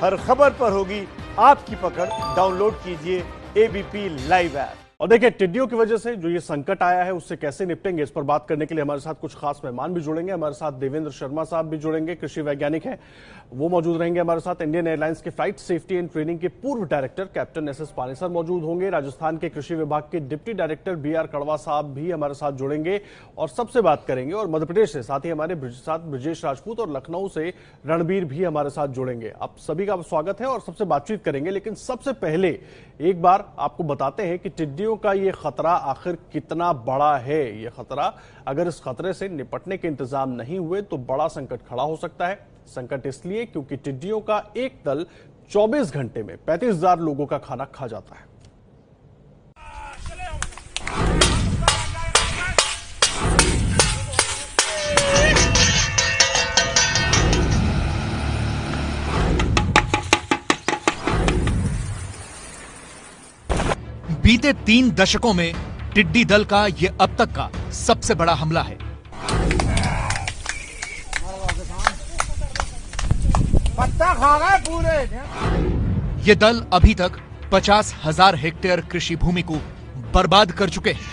हर खबर पर होगी आपकी पकड़। डाउनलोड कीजिए एबीपी लाइव ऐप। और देखिए, टिड्डियों की वजह से जो ये संकट आया है उससे कैसे निपटेंगे, इस पर बात करने के लिए हमारे साथ कुछ खास मेहमान भी जुड़ेंगे। हमारे साथ देवेंद्र शर्मा साहब भी जुड़ेंगे, कृषि वैज्ञानिक हैं, वो मौजूद रहेंगे हमारे साथ। इंडियन एयरलाइंस के फ्लाइट सेफ्टी एंड ट्रेनिंग के पूर्व डायरेक्टर कैप्टन एस पानेसर मौजूद होंगे। राजस्थान के कृषि विभाग के डिप्टी डायरेक्टर BR कड़वा साहब भी हमारे साथ जुड़ेंगे और सबसे बात करेंगे। और मध्य प्रदेश से साथ ही हमारे साथ ब्रजेश राजपूत और लखनऊ से रणबीर भी हमारे साथ जुड़ेंगे। आप सभी का स्वागत है और सबसे बातचीत करेंगे। लेकिन सबसे पहले एक बार आपको बताते हैं कि टिड्डियों का ये खतरा आखिर कितना बड़ा है। ये खतरा, अगर इस खतरे से निपटने के इंतजाम नहीं हुए तो बड़ा संकट खड़ा हो सकता है। संकट इसलिए क्योंकि टिड्डियों का एक दल 24 घंटे में 35,000 लोगों का खाना खा जाता है। बीते 3 दशकों में टिड्डी दल का ये अब तक का सबसे बड़ा हमला है। पत्ता खा गए पूरे। ये दल अभी तक 50,000 हेक्टेयर कृषि भूमि को बर्बाद कर चुके हैं।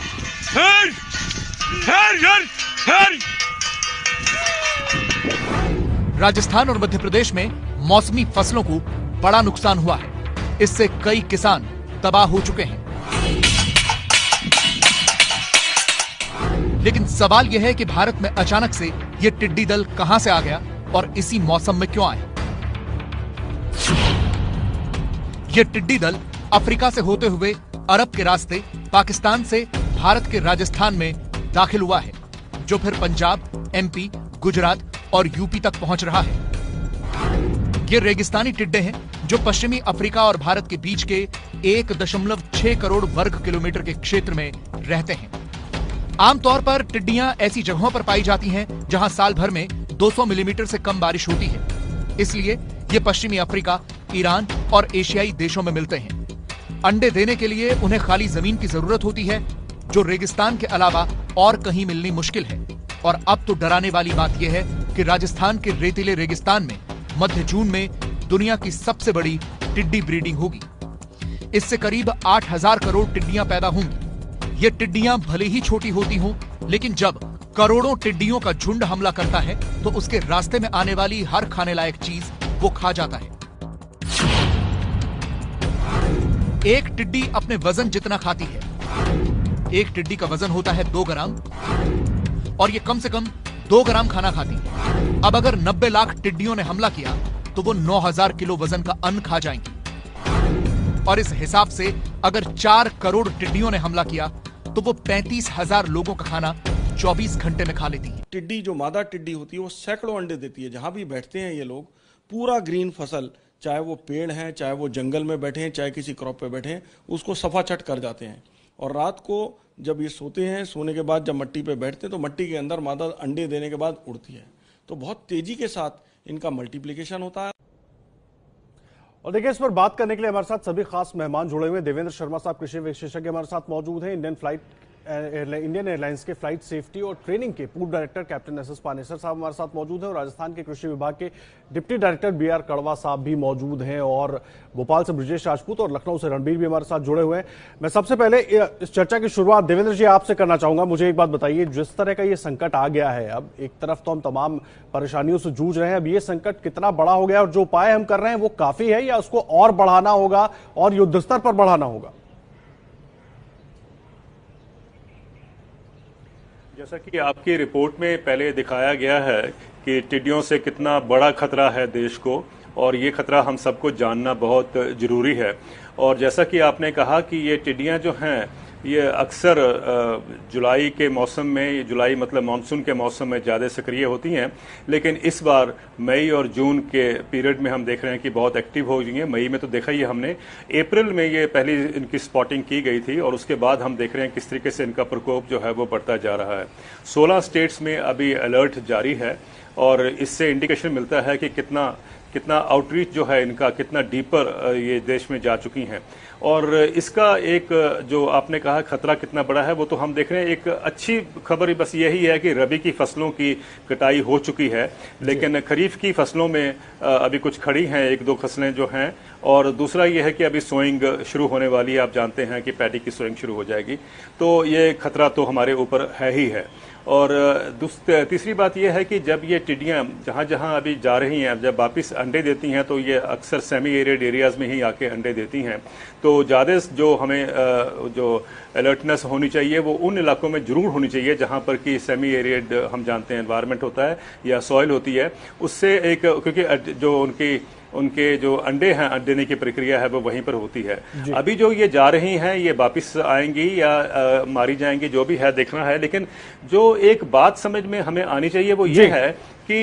राजस्थान और मध्य प्रदेश में मौसमी फसलों को बड़ा नुकसान हुआ है। इससे कई किसान तबाह हो चुके हैं। लेकिन सवाल यह है कि भारत में अचानक से यह टिड्डी दल कहां से आ गया और इसी मौसम में क्यों आया। यह टिड्डी दल अफ्रीका से होते हुए अरब के रास्ते पाकिस्तान से भारत के राजस्थान में दाखिल हुआ है, जो फिर पंजाब, MP, गुजरात और यूपी तक पहुंच रहा है। ये रेगिस्तानी टिड्डे हैं जो पश्चिमी अफ्रीका और भारत के बीच के 1.6 करोड़ वर्ग किलोमीटर के क्षेत्र में रहते हैं। आमतौर पर टिड्डियां ऐसी जगहों पर पाई जाती हैं जहां साल भर में 200 मिलीमीटर से कम बारिश होती है। इसलिए ये पश्चिमी अफ्रीका, ईरान और एशियाई देशों में मिलते हैं। अंडे देने के लिए उन्हें खाली जमीन की जरूरत होती है, जो रेगिस्तान के अलावा और कहीं मिलनी मुश्किल है। और अब तो डराने वाली बात यह है कि राजस्थान के रेतीले रेगिस्तान में मध्य जून में दुनिया की सबसे बड़ी टिड्डी ब्रीडिंग होगी। इससे करीब 8,000 करोड़ टिड्डियां पैदा होंगी। ये टिड्डियां भले ही छोटी होती हों, लेकिन जब करोड़ों टिड्डियों का झुंड हमला करता है तो उसके रास्ते में आने वाली हर खाने लायक चीज वो खा जाता है। एक टिड्डी अपने वजन जितना खाती है। एक टिड्डी का वजन होता है 2 ग्राम और ये कम से कम 2 ग्राम खाना खाती है। अब अगर 90 लाख टिड्डियों ने हमला किया तो वो 9,000 किलो वजन का अन्न खा जाएंगी। और इस हिसाब से अगर 4 करोड़ टिड्डियों ने हमला किया तो वो 35,000 लोगों का खाना 24 घंटे में खा लेती है। टिड्डी, जो मादा टिड्डी होती है, वो सैकड़ों अंडे देती है। जहां भी बैठते हैं ये लोग, पूरा ग्रीन फसल, चाहे वो पेड़ है, चाहे वो जंगल में बैठे हैं, चाहे किसी क्रॉप पे बैठे हैं, उसको सफाचट कर जाते हैं। और रात को जब ये सोते हैं, सोने के बाद जब मट्टी पे बैठते हैं तो मट्टी के अंदर मादा अंडे देने के बाद उड़ती है। तो बहुत तेजी के साथ इनका मल्टीप्लिकेशन होता है। और देखिए, इस पर बात करने के लिए हमारे साथ सभी खास मेहमान जुड़े हुए हैं। देवेंद्र शर्मा साहब कृषि विशेषज्ञ हमारे साथ मौजूद हैं। इंडियन एयरलाइंस के फ्लाइट सेफ्टी और ट्रेनिंग के पूर्व डायरेक्टर कैप्टन एस पानेसर साहब हमारे साथ मौजूद हैं और राजस्थान के कृषि विभाग के डिप्टी डायरेक्टर BR कड़वा साहब भी मौजूद हैं। और भोपाल से ब्रजेश राजपूत और लखनऊ से रणबीर भी हमारे साथ जुड़े हुए हैं। मैं सबसे पहले इस चर्चा की शुरुआत देवेंद्र जी आपसे करना चाहूंगा। मुझे एक बात बताइए, जिस तरह का ये संकट आ गया है, अब एक तरफ तो हम तमाम परेशानियों से जूझ रहे हैं, अब ये संकट कितना बड़ा हो गया और जो उपाय हम कर रहे हैं वो काफी है या उसको और बढ़ाना होगा और युद्ध स्तर पर बढ़ाना होगा? जैसा कि आपकी रिपोर्ट में पहले दिखाया गया है कि टिड्डियों से कितना बड़ा खतरा है देश को, और ये खतरा हम सबको जानना बहुत जरूरी है। और जैसा कि आपने कहा कि ये टिड्डियां जो हैं ये अक्सर जुलाई के मौसम में, जुलाई मतलब मानसून के मौसम में ज़्यादा सक्रिय होती हैं, लेकिन इस बार मई और जून के पीरियड में हम देख रहे हैं कि बहुत एक्टिव हो गई हैं। मई में तो देखा ही हमने, अप्रैल में ये पहली इनकी स्पॉटिंग की गई थी और उसके बाद हम देख रहे हैं किस तरीके से इनका प्रकोप जो है वो बढ़ता जा रहा है। 16 स्टेट्स में अभी अलर्ट जारी है और इससे इंडिकेशन मिलता है कि कितना आउटरीच जो है इनका, कितना डीपर ये देश में जा चुकी हैं। और इसका एक जो आपने कहा खतरा कितना बड़ा है वो तो हम देख रहे हैं। एक अच्छी खबर बस यही है कि रबी की फसलों की कटाई हो चुकी है, लेकिन खरीफ की फसलों में अभी कुछ खड़ी हैं, एक दो फसलें जो हैं। और दूसरा ये है कि अभी सोइंग शुरू होने वाली है, आप जानते हैं कि पैडी की सोइंग शुरू हो जाएगी, तो ये खतरा तो हमारे ऊपर है ही है। और तीसरी बात यह है कि जब ये टिड्डियां जहां जहां अभी जा रही हैं, जब वापस अंडे देती हैं तो ये अक्सर सेमी एरिड एरियाज में ही आके अंडे देती हैं। तो ज़्यादा जो हमें जो अलर्टनेस होनी चाहिए वो उन इलाकों में जरूर होनी चाहिए जहां पर कि सेमी एरिड हम जानते हैं एनवायरनमेंट होता है या सॉइल होती है। उससे एक क्योंकि जो उनके जो अंडे हैं, देने की प्रक्रिया है वो वहीं पर होती है। अभी जो ये जा रही हैं ये वापस आएंगी या मारी जाएंगी, जो भी है देखना है। लेकिन जो एक बात समझ में हमें आनी चाहिए वो ये है कि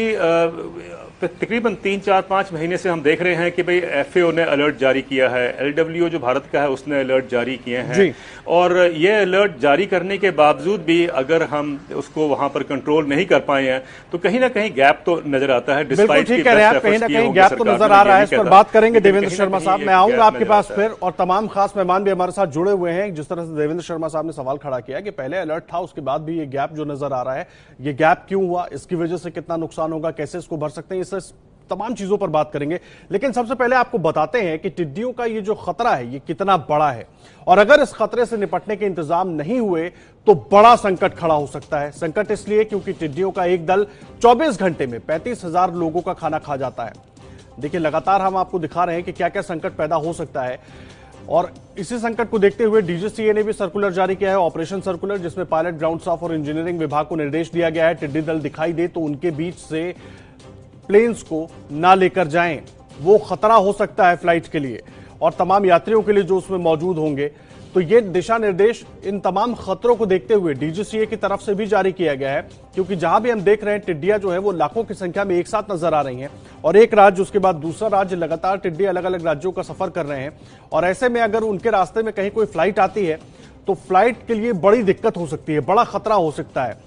तकरीबन 3-4-5 महीने से हम देख रहे हैं कि भाई एफएओ ने अलर्ट जारी किया है, एलडब्ल्यूओ जो भारत का है उसने अलर्ट जारी किए हैं, और ये अलर्ट जारी करने के बावजूद भी अगर हम उसको वहां पर कंट्रोल नहीं कर पाए हैं तो कहीं ना कहीं गैप तो नजर आता है। बिल्कुल ठीक कह रहे हैं आप, कहीं ना कहीं गैप तो नजर आ रहा है। इस पर बात करेंगे देवेंद्र शर्मा साहब। मैं आऊंगा आपके पास फिर, और तमाम खास मेहमान भी हमारे साथ जुड़े हुए हैं। जिस तरह से देवेंद्र शर्मा साहब ने सवाल खड़ा किया कि पहले अलर्ट था उसके बाद भी ये गैप जो नजर आ रहा है, ये गैप क्यों हुआ, इसकी वजह से कितना नुकसान होगा, कैसे इसको भर सकते हैं, इस तमाम चीजों पर बात करेंगे। लेकिन सबसे पहले आपको बताते हैं कि टिड्डियों का ये जो खतरा है ये कितना बड़ा है, और अगर इस खतरे से निपटने के इंतजाम नहीं हुए तो बड़ा संकट खड़ा हो सकता है। संकट इसलिए क्योंकि टिड्डियों का एक दल 24 घंटे में 35,000 लोगों का खाना खा जाता है। देखिए, लगातार हम आपको दिखा रहे हैं कि क्या क्या संकट पैदा हो सकता है, और इसी संकट को देखते हुए डीजीसीए ने भी सर्कुलर जारी किया है, ऑपरेशन सर्कुलर, जिसमें पायलट, ग्राउंड स्टाफ और इंजीनियरिंग विभाग को निर्देश दिया गया है टिड्डी दल दिखाई दे तो उनके बीच से प्लेन्स को ना लेकर जाएं, वो खतरा हो सकता है फ्लाइट के लिए और तमाम यात्रियों के लिए जो उसमें मौजूद होंगे। तो ये दिशा निर्देश इन तमाम खतरों को देखते हुए डीजीसीए की तरफ से भी जारी किया गया है, क्योंकि जहां भी हम देख रहे हैं टिड्डियां जो है वो लाखों की संख्या में एक साथ नजर आ रही हैं, और एक राज्य उसके बाद दूसरा राज्य, लगातार टिड्डी अलग अलग राज्यों का सफर कर रहे हैं। और ऐसे में अगर उनके रास्ते में कहीं कोई फ्लाइट आती है तो फ्लाइट के लिए बड़ी दिक्कत हो सकती है, बड़ा खतरा हो सकता है।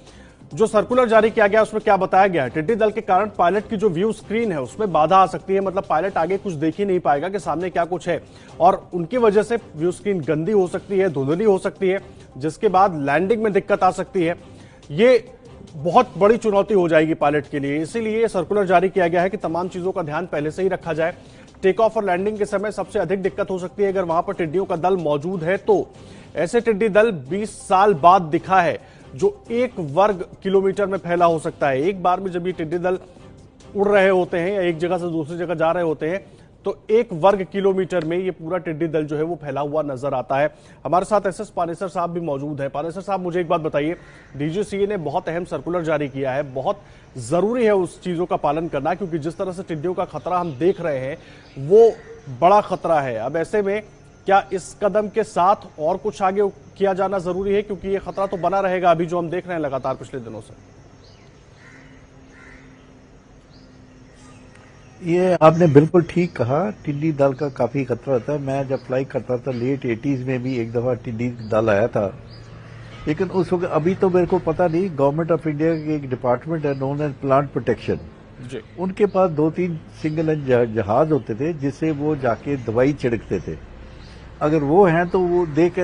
जो सर्कुलर जारी किया गया उसमें क्या बताया गया है, टिड्डी दल के कारण पायलट की जो व्यू स्क्रीन है उसमें बाधा आ सकती है, मतलब पायलट आगे कुछ देख ही नहीं पाएगा कि सामने क्या कुछ है, और उनकी वजह से व्यू स्क्रीन गंदी हो सकती है, धुंधली हो सकती है, जिसके बाद लैंडिंग में दिक्कत आ सकती है। ये बहुत बड़ी चुनौती हो जाएगी पायलट के लिए। इसीलिए सर्कुलर जारी किया गया है कि तमाम चीजों का ध्यान पहले से ही रखा जाए। टेक ऑफ और लैंडिंग के समय सबसे अधिक दिक्कत हो सकती है अगर वहां पर टिड्डियों का दल मौजूद है तो। ऐसे टिड्डी दल 20 साल बाद दिखा है जो 1 वर्ग किलोमीटर में फैला हो सकता है। एक बार में जब ये टिड्डी दल उड़ रहे होते हैं या एक जगह से दूसरी जगह जा रहे होते हैं तो 1 वर्ग किलोमीटर में ये पूरा टिड्डी दल जो है वो फैला हुआ नजर आता है। हमारे साथ एसएस पानेसर साहब भी मौजूद हैं। पानेसर साहब, मुझे एक बात बताइए, डीजीसीए ने बहुत अहम सर्कुलर जारी किया है, बहुत जरूरी है उस चीजों का पालन करना, क्योंकि जिस तरह से टिड्डियों का खतरा हम देख रहे हैं वो बड़ा खतरा है। अब ऐसे में क्या इस कदम के साथ और कुछ आगे किया जाना जरूरी है, क्योंकि ये खतरा तो बना रहेगा अभी जो हम देख रहे हैं लगातार पिछले दिनों से? ये आपने बिल्कुल ठीक कहा, टिड्डी दल का काफी खतरा होता है। मैं जब फ्लाई करता था लेट 80s में भी एक दफा टिड्डी दल आया था, लेकिन उस वक्त, अभी तो मेरे को पता नहीं, गवर्नमेंट ऑफ इंडिया की एक डिपार्टमेंट है नोन एज प्लांट प्रोटेक्शन, उनके पास 2-3 सिंगल इंजन जहाज होते थे जिससे वो जाके दवाई छिड़कते थे। अगर वो हैं तो वो देख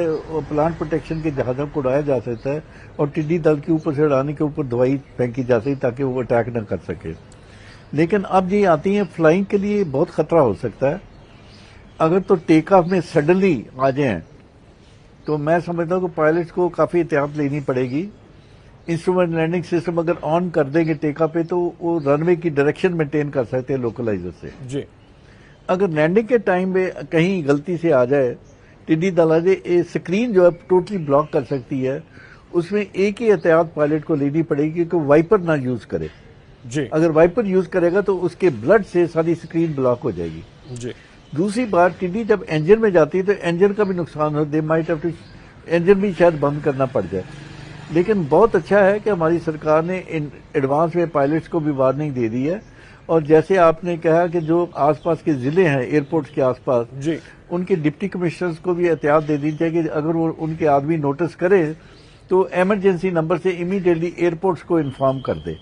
प्लांट प्रोटेक्शन के जहाजों को उड़ाया जा सकता है और टिड्डी दल के ऊपर से उड़ाने के ऊपर दवाई फेंकी जा सकती ताकि वो अटैक न कर सके। लेकिन अब ये आती हैं फ्लाइंग के लिए बहुत खतरा हो सकता है। अगर तो टेक ऑफ में सडनली आ जाए तो मैं समझता हूँ कि पायलट्स को काफी एहतियात लेनी पड़ेगी। इंस्ट्रूमेंट लैंडिंग सिस्टम अगर ऑन कर देंगे टेक ऑफ पे तो वो रनवे की डायरेक्शन मेंटेन कर सकते हैं लोकलाइजर से जी। अगर लैंडिंग के टाइम में कहीं गलती से आ जाए, टिड्डी दल आ जाए, स्क्रीन जो है टोटली ब्लॉक कर सकती है। उसमें एक ही एहतियात पायलट को लेनी पड़ेगी कि वाइपर ना यूज करे जी। अगर वाइपर यूज करेगा तो उसके ब्लड से सारी स्क्रीन ब्लॉक हो जाएगी जी। दूसरी बात, टिड्डी जब इंजन में जाती है तो इंजन का भी नुकसान हो, they might have to, engine भी शायद बंद करना पड़ जाए। लेकिन बहुत अच्छा है कि हमारी सरकार ने एडवांस में पायलट्स को भी वार्निंग दे दी है, और जैसे आपने कहा कि जो आसपास के जिले हैं एयरपोर्ट के आसपास जी, उनके डिप्टी कमिश्नर्स को भी एहतियात दे दी चाहिए कि अगर वो उनके आदमी नोटिस करे तो इमरजेंसी नंबर से इमीडिएटली एयरपोर्ट्स को इन्फॉर्म कर दे।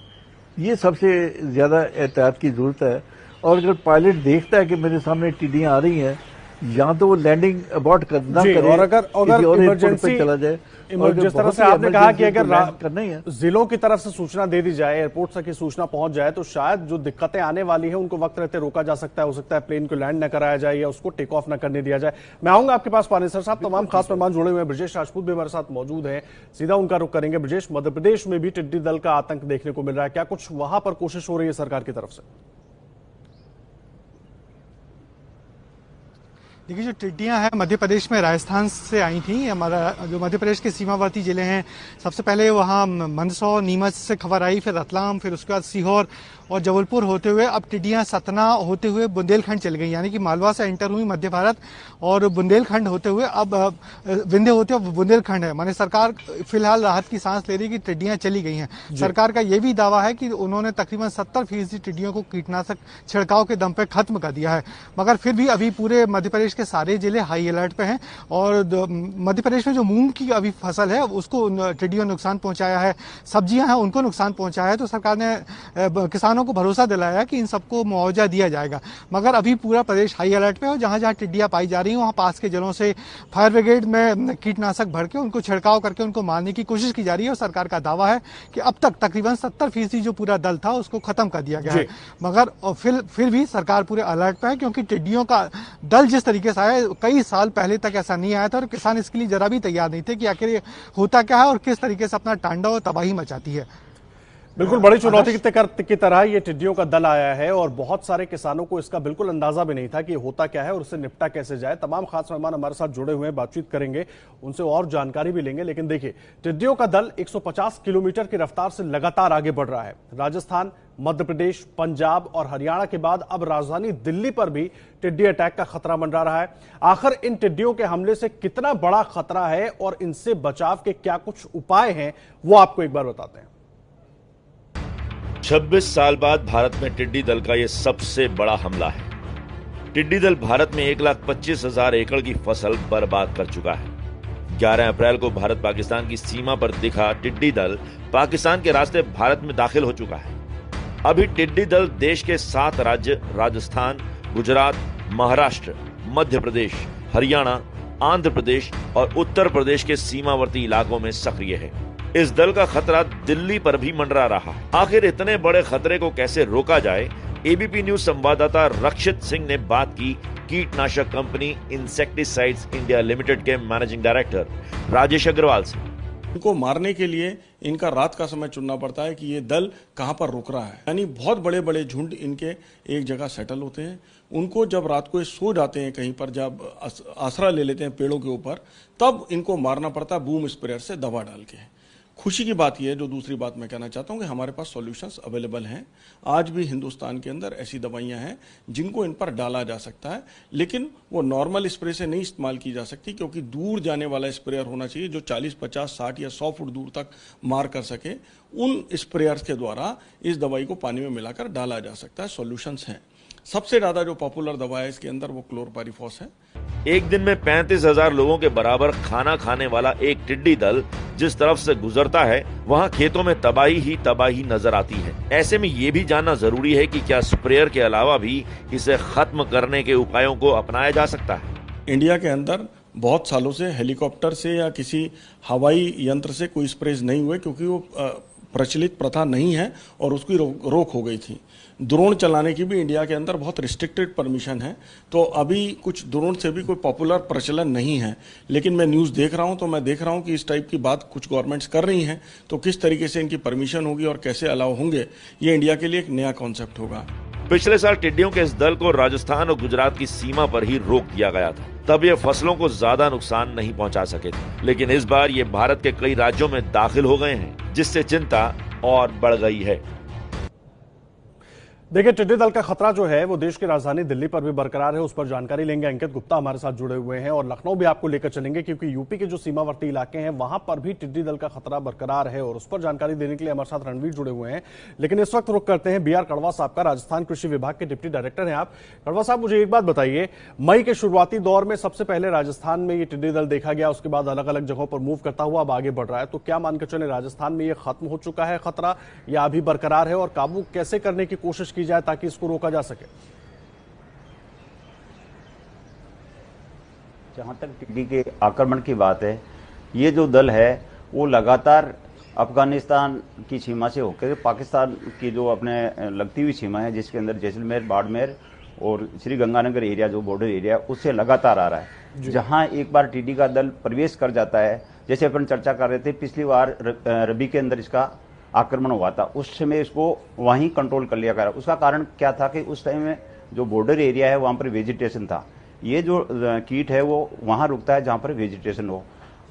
ये सबसे ज्यादा एहतियात की जरूरत है। और अगर पायलट देखता है कि मेरे सामने टिड्डियां आ रही हैं, या तो वो लैंडिंग अबॉर्ट ना करे और अगर एयरपोर्ट पे चला जाए। जिस तरह से आपने कहा कि अगर करना ही है, जिलों की तरफ से सूचना दे दी जाए, एयरपोर्ट तक की सूचना पहुंच जाए, तो शायद जो दिक्कतें आने वाली है उनको वक्त रहते रोका जा सकता है। हो सकता है प्लेन को लैंड न कराया जाए या उसको टेक ऑफ न करने दिया जाए। मैं आऊंगा आपके पास पानेसर साहब, तमाम खास मेहमान जुड़े हुए हैं। ब्रजेश राजपूत भी हमारे साथ मौजूद हैं, सीधा उनका रुख करेंगे। ब्रजेश, मध्य प्रदेश में भी टिड्डी दल का आतंक देखने को मिल रहा है, क्या कुछ वहां पर कोशिश हो रही है सरकार की तरफ से? देखिए, जो टिड्डियां हैं मध्य प्रदेश में राजस्थान से आई थी। हमारा जो मध्य प्रदेश के सीमावर्ती जिले हैं, सबसे पहले वहाँ मंदसौर, नीमच से खबर आई, फिर रतलाम, फिर उसके बाद सीहोर और जबलपुर होते हुए अब टिड्डियां सतना होते हुए बुंदेलखंड चल गई। यानी कि मालवा से एंटर हुई मध्य भारत और बुंदेलखंड होते हुए अब विंध्य होते हुए बुंदेलखंड है। माने सरकार फिलहाल राहत की सांस ले रही है कि टिड्डियां चली गई हैं। सरकार का यह भी दावा है कि उन्होंने तकरीबन 70% टिड्डियों को कीटनाशक छिड़काव के दम पे खत्म कर दिया है। मगर फिर भी अभी पूरे मध्य प्रदेश के सारे जिले हाई अलर्ट पे हैं और मध्य प्रदेश में जो मूंग की अभी फसल है उसको टिड्डियों ने नुकसान पहुंचाया है, सब्जियां हैं उनको नुकसान पहुंचाया है। तो सरकार ने किसानों को भरोसा दिलाया कि इन सबको मुआवजा दिया जाएगा। मगर अभी पूरा प्रदेश हाई अलर्ट पे है और जहां जहां टिड्डियां पाई जा रही हैं वहां पास के जिलों से फायर ब्रिगेड में कीटनाशक भर के उनको छिड़काव करके उनको मारने की कोशिश की जा रही है। और सरकार का दावा है कि अब तक तकरीबन 70% जो पूरा दल था उसको खत्म कर दिया गया है। मगर फिर भी सरकार पूरे अलर्ट पे है, क्योंकि टिड्डियों का दल जिस तरीके से आया, कई साल पहले तक ऐसा नहीं आया था और किसान इसके लिए जरा भी तैयार नहीं थे कि आखिर ये होता क्या है और किस तरीके से अपना तांडव और तबाही मचाती है। बिल्कुल बड़ी चुनौती की तरह ये टिड्डियों का दल आया है और बहुत सारे किसानों को इसका बिल्कुल अंदाजा भी नहीं था कि ये होता क्या है और उससे निपटा कैसे जाए। तमाम खास मेहमान हमारे साथ जुड़े हुए हैं, बातचीत करेंगे, उनसे और जानकारी भी लेंगे। लेकिन देखिए, टिड्डियों का दल 150 किलोमीटर की रफ्तार से लगातार आगे बढ़ रहा है। राजस्थान, मध्य प्रदेश, पंजाब और हरियाणा के बाद अब राजधानी दिल्ली पर भी टिड्डी अटैक का खतरा मंडरा रहा है। आखिर इन टिड्डियों के हमले से कितना बड़ा खतरा है और इनसे बचाव के क्या कुछ उपाय हैं, वो आपको एक बार बताते हैं। 26 साल बाद भारत में टिड्डी दल का यह सबसे बड़ा हमला है। टिड्डी दल भारत में 1,25,000 एकड़ की फसल बर्बाद कर चुका है। 11 अप्रैल को भारत पाकिस्तान की सीमा पर दिखा टिड्डी दल पाकिस्तान के रास्ते भारत में दाखिल हो चुका है। अभी टिड्डी दल देश के 7 राज्य राजस्थान, गुजरात, महाराष्ट्र, मध्य प्रदेश, हरियाणा, आंध्र प्रदेश और उत्तर प्रदेश के सीमावर्ती इलाकों में सक्रिय है। इस दल का खतरा दिल्ली पर भी मंडरा रहा है। आखिर इतने बड़े खतरे को कैसे रोका जाए, एबीपी न्यूज संवाददाता रक्षित सिंह ने बात की कीटनाशक कंपनी इंसेक्टिसाइड्स इंडिया लिमिटेड के मैनेजिंग डायरेक्टर राजेश अग्रवाल से। इनको मारने के लिए इनका रात का समय चुनना पड़ता है कि ये दल कहां पर रुक रहा है। यानी बहुत बड़े बड़े झुंड इनके एक जगह सेटल होते हैं। उनको जब रात को ये सो जाते हैं कहीं पर, जब आसरा ले लेते हैं पेड़ों के ऊपर, तब इनको मारना पड़ता है बूम स्प्रेयर से दवा डाल के। खुशी की बात यह है, जो दूसरी बात मैं कहना चाहता हूं, कि हमारे पास सॉल्यूशंस अवेलेबल हैं। आज भी हिंदुस्तान के अंदर ऐसी दवाइयां हैं जिनको इन पर डाला जा सकता है, लेकिन वो नॉर्मल स्प्रे से नहीं इस्तेमाल की जा सकती, क्योंकि दूर जाने वाला स्प्रेयर होना चाहिए जो 40, 50, 60 या 100 फुट दूर तक मार कर सके। उन स्प्रेयर्स के द्वारा इस दवाई को पानी में मिलाकर डाला जा सकता है। सॉल्यूशंस हैं। सबसे ज्यादा जो पॉपुलर दवा है इसके अंदर वो क्लोरपायरिफॉस है। एक दिन में 35,000 लोगों के बराबर खाना खाने वाला एक टिड्डी दल जिस तरफ से गुजरता है, वहां खेतों में तबाही ही तबाही नजर आती है। ऐसे में ये भी जानना जरूरी है कि क्या स्प्रेयर के अलावा भी इसे खत्म करने के उपायों को अपनाया जा सकता है। इंडिया के अंदर बहुत सालों से हेलीकॉप्टर से या किसी हवाई यंत्र से कोई स्प्रेज नहीं हुए, क्योंकि वो प्रचलित प्रथा नहीं है और उसकी रोक हो गई थी। ड्रोन चलाने की भी इंडिया के अंदर बहुत रिस्ट्रिक्टेड परमिशन है, तो अभी कुछ ड्रोन से भी कोई पॉपुलर प्रचलन नहीं है। लेकिन मैं न्यूज़ देख रहा हूं तो मैं देख रहा हूं कि इस टाइप की बात कुछ गवर्नमेंट्स कर रही हैं, तो किस तरीके से इनकी परमिशन होगी और कैसे अलाउ होंगे, ये इंडिया के लिए एक नया कॉन्सेप्ट होगा। पिछले साल टिड्डियों के इस दल को राजस्थान और गुजरात की सीमा पर ही रोक दिया गया था। तब ये फसलों को ज्यादा नुकसान नहीं पहुंचा सके थे, लेकिन इस बार ये भारत के कई राज्यों में दाखिल हो गए हैं, जिससे चिंता और बढ़ गई है। देखिए, टिड्डी दल का खतरा जो है वो देश की राजधानी दिल्ली पर भी बरकरार है। उस पर जानकारी लेंगे, अंकित गुप्ता हमारे साथ जुड़े हुए हैं और लखनऊ भी आपको लेकर चलेंगे, क्योंकि यूपी के जो सीमावर्ती इलाके हैं वहां पर भी टिड्डी दल का खतरा बरकरार है और उस पर जानकारी देने के लिए हमारे साथ रणवीर जुड़े हुए हैं। लेकिन इस वक्त रुख करते हैं बीआर कड़वा साहब का। राजस्थान कृषि विभाग के डिप्टी डायरेक्टर हैं आप। कड़वा साहब, मुझे एक बात बताइए, मई के शुरुआती दौर में सबसे पहले राजस्थान में ये टिड्डी दल देखा गया, उसके बाद अलग अलग जगहों पर मूव करता हुआ अब आगे बढ़ रहा है, तो क्या मानकर चले राजस्थान में ये खत्म हो चुका है खतरा या अभी बरकरार है, और काबू कैसे करने की कोशिश की की जाए ताकि इसको रोका जा सके? जहां तक टिड्डी के आक्रमण की बात है, ये जो दल है वो लगातार अफगानिस्तान की सीमा से होकर पाकिस्तान की जो अपने लगती हुई सीमा है, जिसके अंदर जैसलमेर, बाड़मेर और श्री गंगानगर एरिया जो बॉर्डर एरिया है, उससे लगातार आ रहा है। जहां एक बार टिड्डी का दल प्रवेश कर जाता है, जैसे अपन चर्चा कर रहे थे पिछली बार रबी के अंदर इसका आक्रमण हुआ था, उस समय इसको वहीं कंट्रोल कर लिया गया। उसका कारण क्या था कि उस टाइम में जो बॉर्डर एरिया है वहां पर वेजिटेशन था। ये जो कीट है वो वहां रुकता है जहां पर वेजिटेशन हो।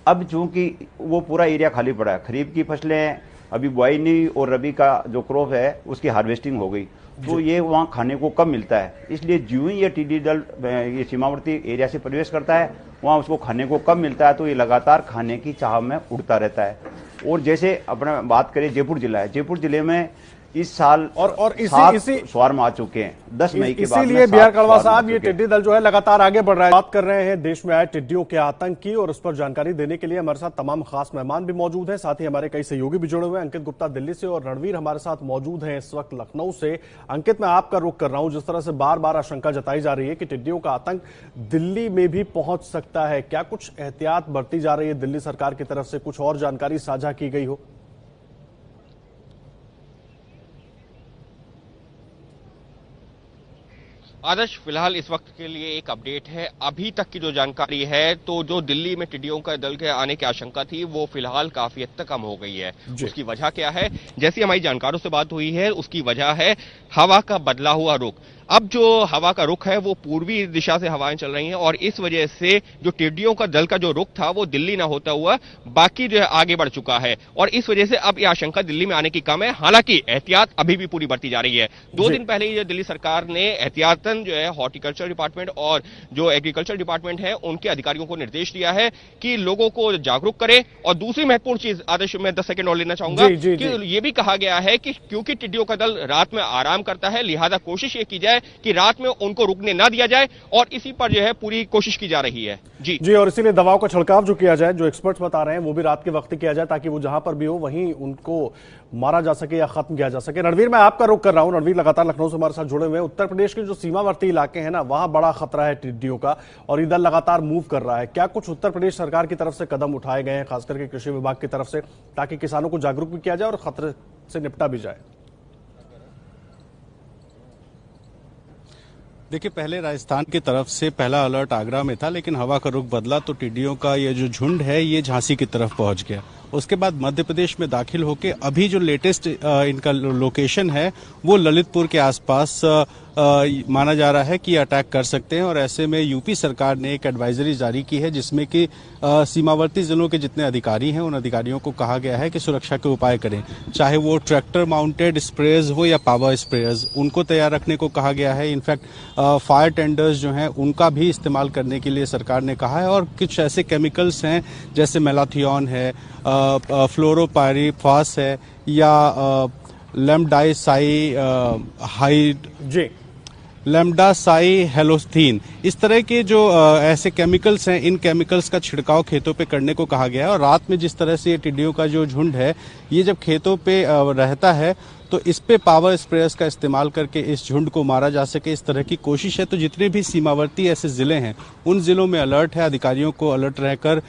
अब चूंकि वो पूरा एरिया खाली पड़ा है, खरीफ की फसलें अभी बुआई नहीं और रबी का जो क्रॉप है उसकी हार्वेस्टिंग हो गई, तो ये वहां खाने को कम मिलता है। इसलिए ज्यों ही ये टिड्डी दल ये सीमावर्ती एरिया से प्रवेश करता है, वहां उसको खाने को कम मिलता है, तो ये लगातार खाने की चाह में उड़ता रहता है। और जैसे अपने बात करें जयपुर जिला है, जयपुर जिले में इस साल और इसी स्वार्म आ चुके हैं 10 मई के बाद। इसीलिए बिहार कड़वा साहब, ये टिड्डी दल जो है लगातार आगे बढ़ रहा है। बात कर रहे हैं देश में आए टिड्डियों के आतंक की, और उस पर जानकारी देने के लिए हमारे साथ तमाम खास मेहमान भी मौजूद हैं। साथ ही हमारे कई सहयोगी भी जुड़े हुए हैं। अंकित गुप्ता दिल्ली से और रणवीर हमारे साथ मौजूद हैं इस वक्त लखनऊ से। अंकित, मैं आपका रुख कर रहा हूं, जिस तरह से बार बार आशंका जताई जा रही है कि टिड्डियों का आतंक दिल्ली में भी पहुंच सकता है, क्या कुछ एहतियात बरती जा रही है दिल्ली सरकार की तरफ से? कुछ और जानकारी साझा की गई हो? आदर्श, फिलहाल इस वक्त के लिए एक अपडेट है। अभी तक की जो जानकारी है, तो जो दिल्ली में टिड्डियों का दल के आने की आशंका थी वो फिलहाल काफी हद तक कम हो गई है। उसकी वजह क्या है? जैसी हमारी जानकारों से बात हुई है, उसकी वजह है हवा का बदला हुआ रुख। अब जो हवा का रुख है वो पूर्वी दिशा से हवाएं चल रही हैं, और इस वजह से जो टिड्डियों का दल का जो रुख था वो दिल्ली ना होता हुआ बाकी जो है आगे बढ़ चुका है, और इस वजह से अब ये आशंका दिल्ली में आने की कम है। हालांकि एहतियात अभी भी पूरी बरती जा रही है। 2 दिन पहले ही दिल्ली सरकार ने एहतियातन जो है हॉर्टिकल्चर डिपार्टमेंट और जो एग्रीकल्चर डिपार्टमेंट है उनके अधिकारियों को निर्देश दिया है कि लोगों को जागरूक करें। और दूसरी महत्वपूर्ण चीज, आदर्श मैं 10 सेकंड और लेना चाहूंगा कि ये भी कहा गया है कि क्योंकि टिड्डियों का दल रात में आराम करता है, लिहाजा कोशिश ये की जाए कि रात में उनको रुकने ना दिया जाए, और इसी पर जो है पूरी कोशिश की जा रही है। जी, और इसीलिए दवाओं का छिड़काव जो किया जाए, जो एक्सपर्ट्स बता रहे हैं, वो भी रात के वक्त किया जाए ताकि वो जहां पर भी हो वहीं उनको मारा जा सके या खत्म किया जा सके। रणवीर, मैं आपका रुख कर रहा हूं। रणवीर लगातार लखनऊ से हमारे साथ जुड़े हुए हैं। उत्तर प्रदेश के जो सीमावर्ती इलाके हैं ना, वहां बड़ा खतरा है टिड्डियों का, और इधर लगातार मूव कर रहा है। क्या कुछ उत्तर प्रदेश सरकार की तरफ से कदम उठाए गए हैं, खासकर के कृषि विभाग की तरफ से, ताकि किसानों को जागरूक भी किया जाए और खतरे से निपटा भी जाए? देखिए, पहले राजस्थान की तरफ से पहला अलर्ट आगरा में था, लेकिन हवा का रुख बदला तो टिड्डियों का ये जो झुंड है ये झांसी की तरफ पहुंच गया। उसके बाद मध्य प्रदेश में दाखिल होके अभी जो लेटेस्ट इनका लोकेशन है वो ललितपुर के आसपास माना जा रहा है कि अटैक कर सकते हैं। और ऐसे में यूपी सरकार ने एक एडवाइजरी जारी की है, जिसमें कि सीमावर्ती जिलों के जितने अधिकारी हैं उन अधिकारियों को कहा गया है कि सुरक्षा के उपाय करें, चाहे वो ट्रैक्टर माउंटेड स्प्रेयर्स हो या पावर स्प्रेयर्स, उनको तैयार रखने को कहा गया है। इनफैक्ट फायर टेंडर्स जो हैं उनका भी इस्तेमाल करने के लिए सरकार ने कहा है। और कुछ ऐसे केमिकल्स हैं जैसे मेलाथियन है, फ्लोरोपायरीफास है, या लेमडासाई लेमडासाई हेलोस्थीन, इस तरह के जो ऐसे केमिकल्स हैं, इन केमिकल्स का छिड़काव खेतों पे करने को कहा गया है। और रात में जिस तरह से ये टिड्डियों का जो झुंड है ये जब खेतों पे रहता है तो इस पे पावर स्प्रेयर्स का इस्तेमाल करके इस झुंड को मारा जा सके, इस तरह की कोशिश है। तो जितने भी सीमावर्ती ऐसे जिले हैं उन जिलों में अलर्ट है, अधिकारियों को अलर्ट रहकर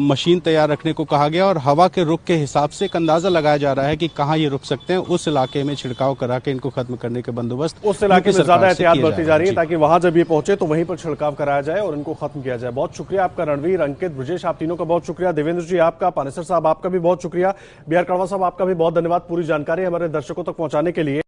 मशीन तैयार रखने को कहा गया। और हवा के रुख के हिसाब से एक अंदाजा लगाया जा रहा है कि कहाँ ये रुक सकते हैं, उस इलाके में छिड़काव करा के इनको खत्म करने के बंदोबस्त उस इलाके में ज्यादा एहतियात बरती जा रही है ताकि वहां जब ये पहुंचे तो वहीं पर छिड़काव कराया जाए और इनको खत्म किया जाए। बहुत शुक्रिया आपका रणवीर, अंकित, ब्रजेश, आप तीनों का बहुत शुक्रिया। देवेंद्र जी आपका, पानेसर साहब आपका भी बहुत शुक्रिया। बिहार कड़वा साहब आपका भी बहुत धन्यवाद पूरी जानकारी हमारे दर्शकों तक पहुंचाने के लिए।